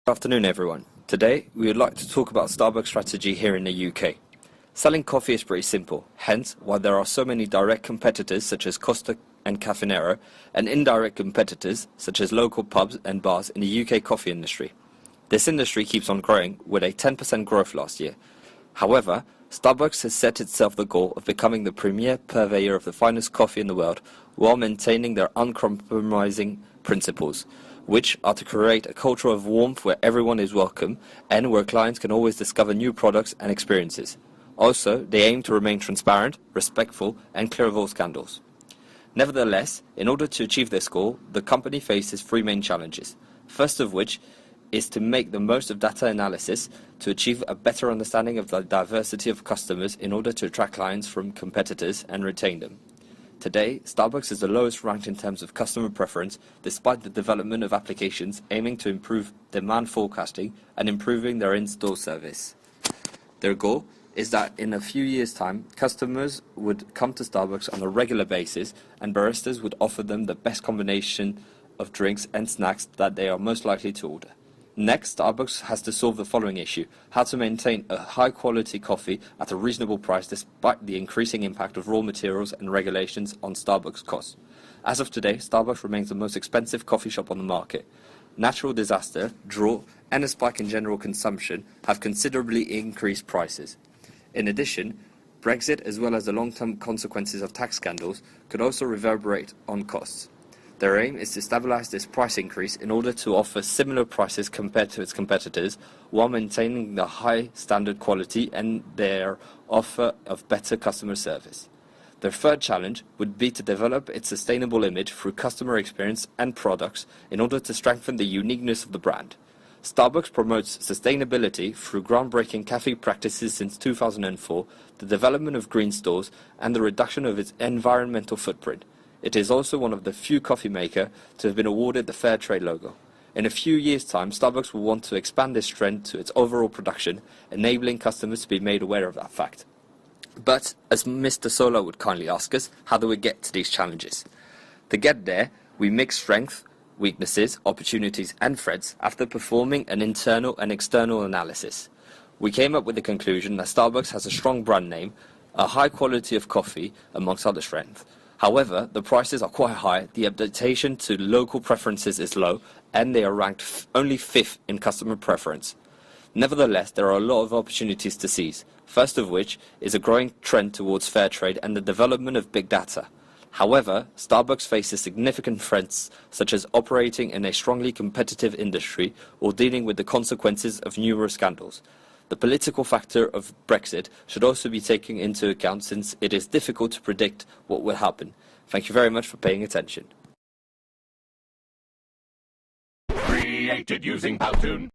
Good afternoon, everyone. Today, we would like to talk about Starbucks' strategy here in the UK. Selling coffee is pretty simple, hence why there are so many direct competitors such as Costa and Caffè Nero, and indirect competitors such as local pubs and bars in the UK coffee industry. This industry keeps on growing with a 10% growth last year. However, Starbucks has set itself the goal of becoming the premier purveyor of the finest coffee in the world while maintaining their uncompromising principles, which are to create a culture of warmth where everyone is welcome and where clients can always discover new products and experiences. Also, they aim to remain transparent, respectful, and clear of all scandals. Nevertheless, in order to achieve this goal, the company faces three main challenges. First of which is to make the most of data analysis to achieve a better understanding of the diversity of customers in order to attract clients from competitors and retain them. Today, Starbucks is the lowest ranked in terms of customer preference, despite the development of applications aiming to improve demand forecasting and improving their in-store service. Their goal is that in a few years' time, customers would come to Starbucks on a regular basis and baristas would offer them the best combination of drinks and snacks that they are most likely to order. Next, Starbucks has to solve the following issue: how to maintain a high-quality coffee at a reasonable price despite the increasing impact of raw materials and regulations on Starbucks costs. As of today, Starbucks remains the most expensive coffee shop on the market. Natural disaster, drought, and a spike in general consumption have considerably increased prices. In addition, Brexit, as well as the long-term consequences of tax scandals, could also reverberate on costs. Their aim is to stabilize this price increase in order to offer similar prices compared to its competitors while maintaining the high standard quality and their offer of better customer service. Their third challenge would be to develop its sustainable image through customer experience and products in order to strengthen the uniqueness of the brand. Starbucks promotes sustainability through groundbreaking cafe practices since 2004, the development of green stores, and the reduction of its environmental footprint. It is also one of the few coffee makers to have been awarded the Fair Trade logo. In a few years' time, Starbucks will want to expand this trend to its overall production, enabling customers to be made aware of that fact. But, as Mr. Sola would kindly ask us, how do we get to these challenges? To get there, we mix strengths, weaknesses, opportunities, and threats after performing an internal and external analysis. We came up with the conclusion that Starbucks has a strong brand name, a high quality of coffee, amongst other strengths. However, the prices are quite high, the adaptation to local preferences is low, and they are ranked only 5th in customer preference. Nevertheless, there are a lot of opportunities to seize, first of which is a growing trend towards fair trade and the development of big data. However, Starbucks faces significant threats such as operating in a strongly competitive industry or dealing with the consequences of numerous scandals. The political factor of Brexit should also be taken into account since it is difficult to predict what will happen. Thank you very much for paying attention. Created using Powtoon.